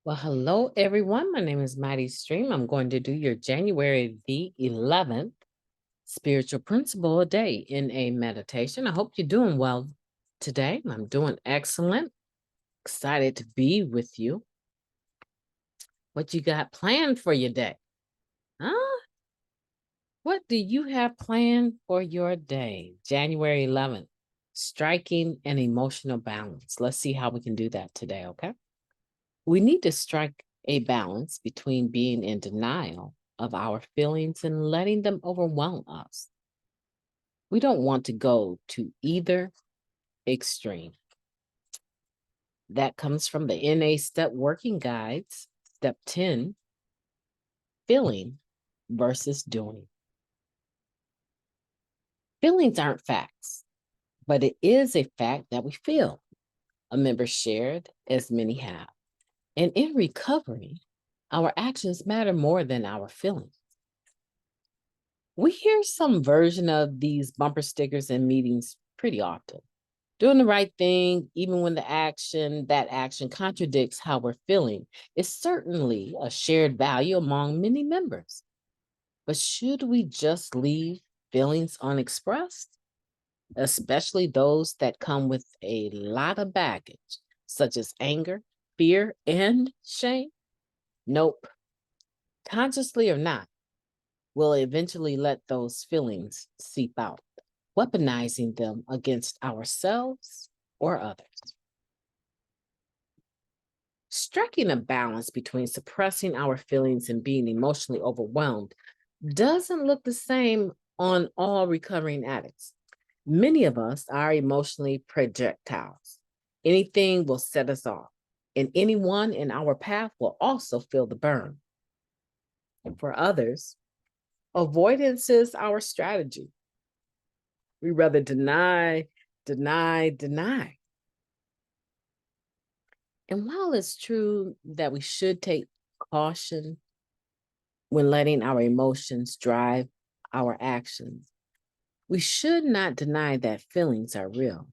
Well, hello, everyone. My name is Mighty Stream. I'm going to do your January the 11th spiritual principle a day in a meditation. I hope you're doing well today. I'm doing excellent. Excited to be with you. What you got planned for your day? Huh? What do you have planned for your day? January 11th, striking an emotional balance. Let's see how we can do that today, okay? We need to strike a balance between being in denial of our feelings and letting them overwhelm us. We don't want to go to either extreme. That comes from the NA Step Working Guides, Step 10, feeling versus doing. Feelings aren't facts, but it is a fact that we feel. A member shared, as many have. And in recovery, our actions matter more than our feelings. We hear some version of these bumper stickers in meetings pretty often. Doing the right thing, even when that action contradicts how we're feeling, is certainly a shared value among many members. But should we just leave feelings unexpressed, especially those that come with a lot of baggage, such as anger, fear, and shame? Nope. Consciously or not, we'll eventually let those feelings seep out, weaponizing them against ourselves or others. Striking a balance between suppressing our feelings and being emotionally overwhelmed doesn't look the same on all recovering addicts. Many of us are emotionally projectiles. Anything will set us off, and anyone in our path will also feel the burn. And for others, avoidance is our strategy. We rather deny, deny. And while it's true that we should take caution when letting our emotions drive our actions, we should not deny that feelings are real.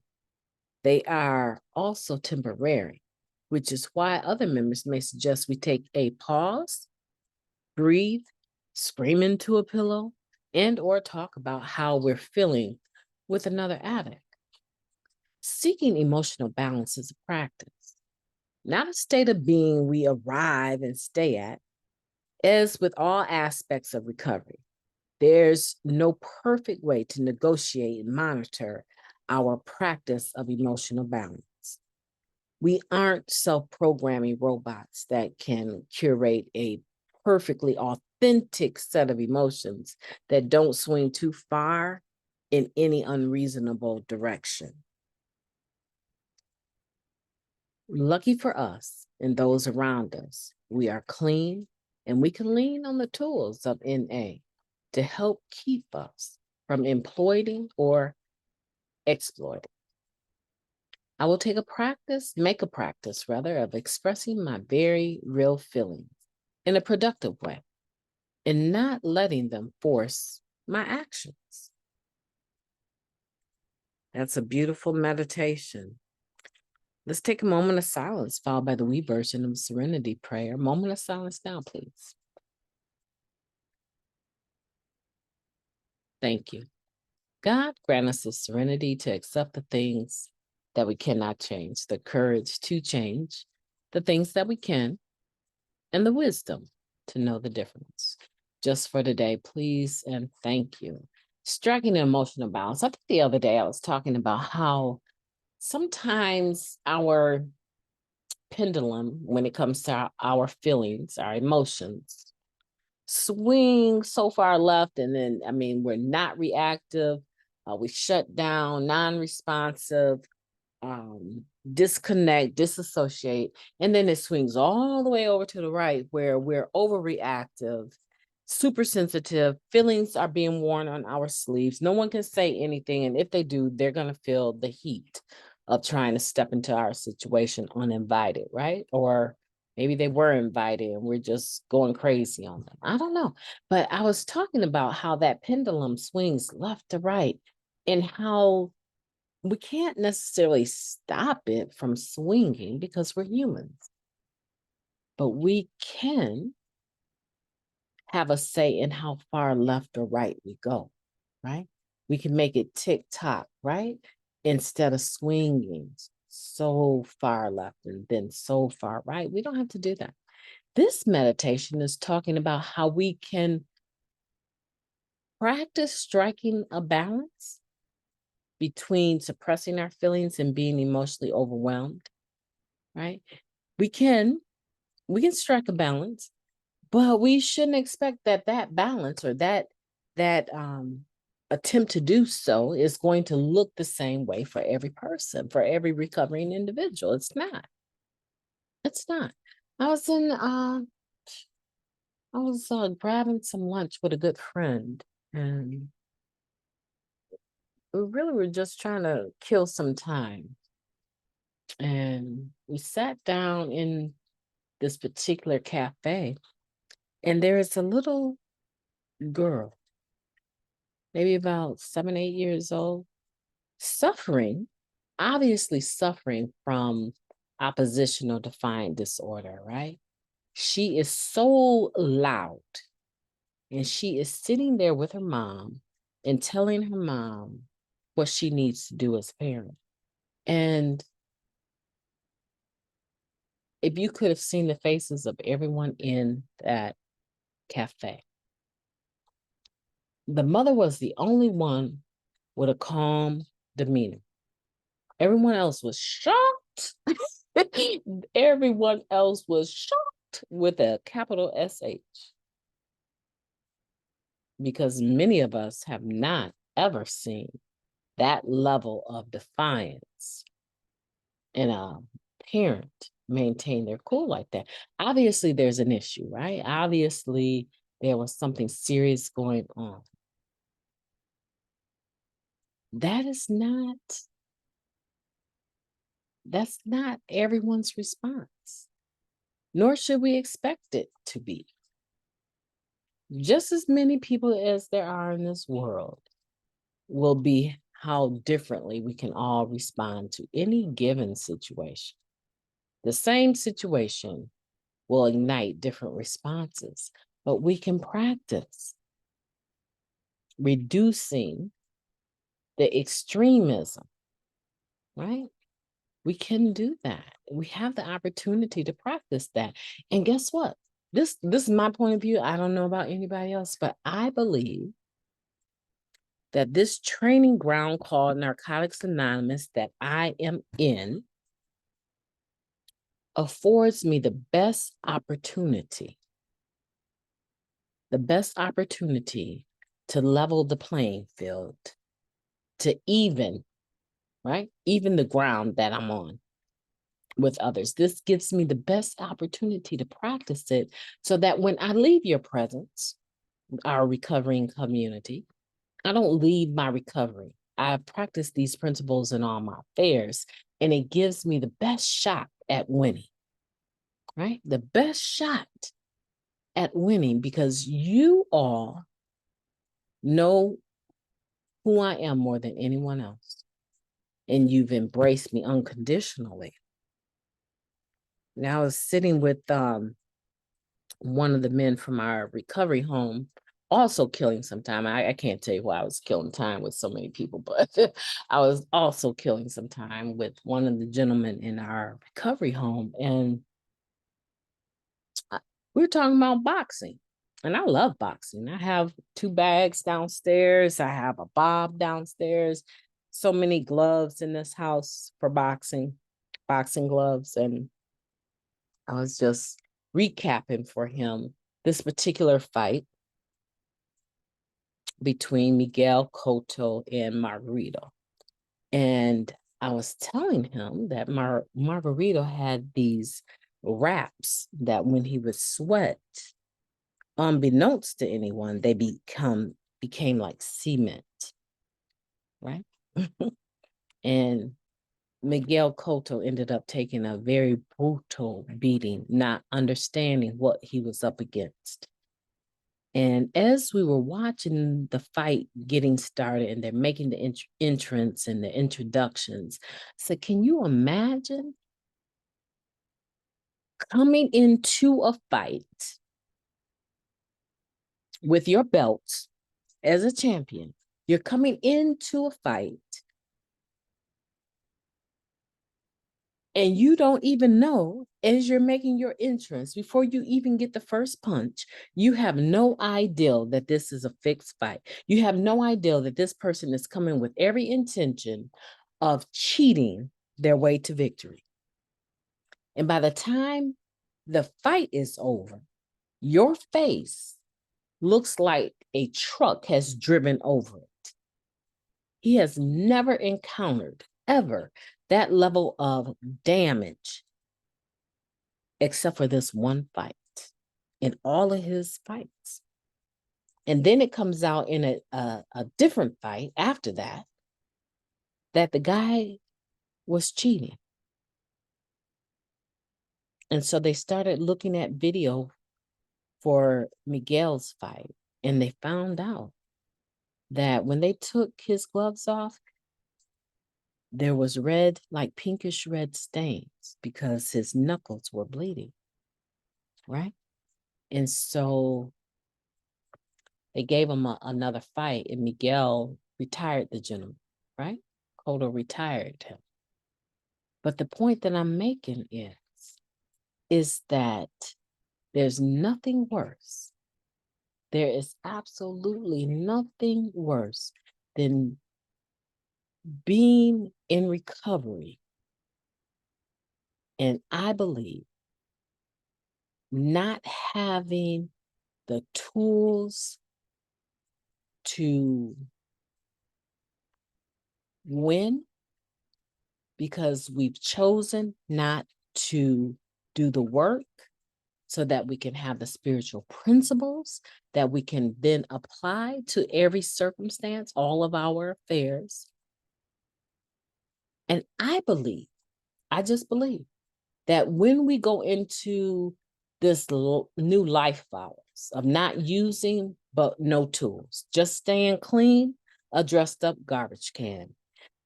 They are also temporary, which is why other members may suggest we take a pause, breathe, scream into a pillow, and or talk about how we're feeling with another addict. Seeking emotional balance is a practice, not a state of being we arrive and stay at. As with all aspects of recovery, there's no perfect way to negotiate and monitor our practice of emotional balance. We aren't self-programming robots that can curate a perfectly authentic set of emotions that don't swing too far in any unreasonable direction. Lucky for us and those around us, we are clean and we can lean on the tools of NA to help keep us from imploding or exploiting. I will make a practice rather, of expressing my very real feelings in a productive way and not letting them force my actions. That's a beautiful meditation. Let's take a moment of silence, followed by the we version of Serenity Prayer. Moment of silence now, please. Thank you. God, grant us the serenity to accept the things that we cannot change, the courage to change the things that we can, and the wisdom to know the difference. Just for today, please and thank you. Striking an emotional balance. I think the other day I was talking about how sometimes our pendulum, when it comes to our feelings, our emotions, swing so far left, and then, we're not reactive. We shut down, non-responsive, disconnect, disassociate, and then it swings all the way over to the right where we're overreactive, super sensitive. Feelings are being worn on our sleeves. No one can say anything, and if they do, they're going to feel the heat of trying to step into our situation uninvited, right? Or maybe they were invited and we're just going crazy on them. I don't know. But I was talking about how that pendulum swings left to right and how we can't necessarily stop it from swinging because we're humans. but we can have a say in how far left or right we go, right? We can make it tick-tock, right? Instead of swinging so far left and then so far right. We don't have to do that. This meditation is talking about how we can practice striking a balance between suppressing our feelings and being emotionally overwhelmed, right? We can strike a balance, but we shouldn't expect that balance or that attempt to do so is going to look the same way for every person, for every recovering individual. It's not. It's not. I was grabbing some lunch with a good friend, and we really were just trying to kill some time. And we sat down in this particular cafe, and there is a little girl, maybe about 7, 8 years old, obviously suffering from oppositional defiant disorder, right? She is so loud, and she is sitting there with her mom and telling her mom what she needs to do as a parent. And if you could have seen the faces of everyone in that cafe, the mother was the only one with a calm demeanor. Everyone else was shocked. Everyone else was shocked with a capital SH, because many of us have not ever seen that level of defiance in a parent maintain their cool like that. Obviously, there's an issue, right? Obviously, there was something serious going on. That's not everyone's response, nor should we expect it to be. Just as many people as there are in this world will be how differently we can all respond to any given situation. The same situation will ignite different responses, but we can practice reducing the extremism, right? We can do that. We have the opportunity to practice that. And guess what? This is my point of view. I don't know about anybody else, but I believe that this training ground called Narcotics Anonymous that I am in affords me the best opportunity to level the playing field, to even the ground that I'm on with others. This gives me the best opportunity to practice it so that when I leave your presence, our recovering community, I don't leave my recovery. I practice these principles in all my affairs, and it gives me the best shot at winning, right? The best shot at winning, because you all know who I am more than anyone else, and you've embraced me unconditionally. Now, I was sitting with one of the men from our recovery home, also killing some time. I can't tell you why I was killing time with so many people, but I was also killing some time with one of the gentlemen in our recovery home. And we were talking about boxing. And I love boxing. I have 2 bags downstairs. I have a bob downstairs. So many gloves in this house for boxing gloves. And I was just recapping for him this particular fight between Miguel Cotto and Margarito. And I was telling him that Margarito had these wraps that when he would sweat, unbeknownst to anyone, they became like cement, right? And Miguel Cotto ended up taking a very brutal beating, not understanding what he was up against. And as we were watching the fight getting started and they're making the entrance and the introductions, I said, can you imagine coming into a fight with your belt as a champion. You're coming into a fight and you don't even know, as you're making your entrance, before you even get the first punch, you have no idea that this is a fixed fight. You have no idea that this person is coming with every intention of cheating their way to victory. And by the time the fight is over, your face looks like a truck has driven over it. He has never encountered, ever, that level of damage, except for this one fight in all of his fights. And then it comes out in a different fight after that, that the guy was cheating. And so they started looking at video for Miguel's fight, and they found out that when they took his gloves off, there was red, like pinkish red stains, because his knuckles were bleeding, right? And so they gave him another fight, and Miguel retired the gentleman, right? H.O.O.D retired him. But the point that I'm making is that there's nothing worse. There is absolutely nothing worse than being in recovery. And I believe not having the tools to win because we've chosen not to do the work so that we can have the spiritual principles that we can then apply to every circumstance, all of our affairs. And I just believe that when we go into this new life of ours of not using but no tools, just staying clean, a dressed up garbage can,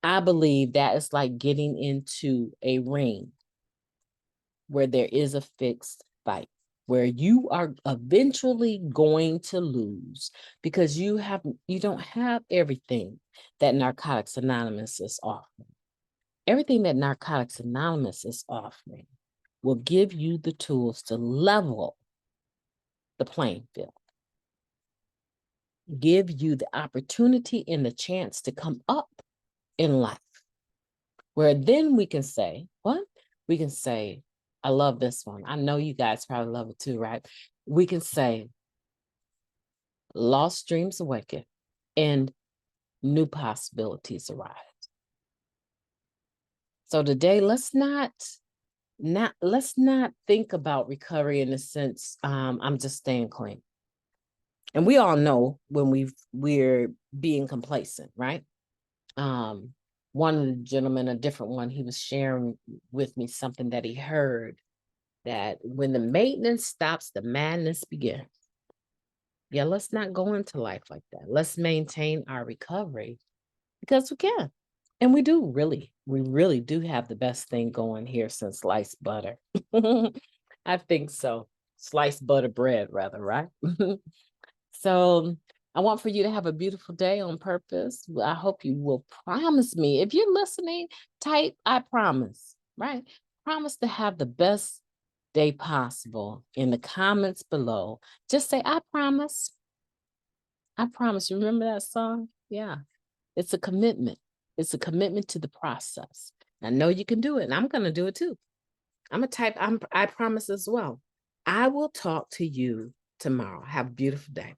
I believe that is like getting into a ring where there is a fixed fight, where you are eventually going to lose because you don't have everything that Narcotics Anonymous is offering. Everything that Narcotics Anonymous is offering will give you the tools to level the playing field, give you the opportunity and the chance to come up in life, where then we can say, what? We can say, I love this one. I know you guys probably love it too, right? We can say, lost dreams awaken and new possibilities arise. So today, let's not think about recovery in the sense, I'm just staying clean. And we all know when we're being complacent, right? One of the gentlemen, a different one, he was sharing with me something that he heard, that when the maintenance stops, the madness begins. Yeah, let's not go into life like that. Let's maintain our recovery because we can. And we really do have the best thing going here since sliced butter. I think so. Sliced butter bread, rather, right? So I want for you to have a beautiful day on purpose. I hope you will promise me. If you're listening, type, I promise, right? Promise to have the best day possible in the comments below. Just say, I promise. I promise. You remember that song? Yeah. It's a commitment. It's a commitment to the process. I know you can do it, and I'm going to do it too. I'm going to type, I promise as well. I will talk to you tomorrow. Have a beautiful day.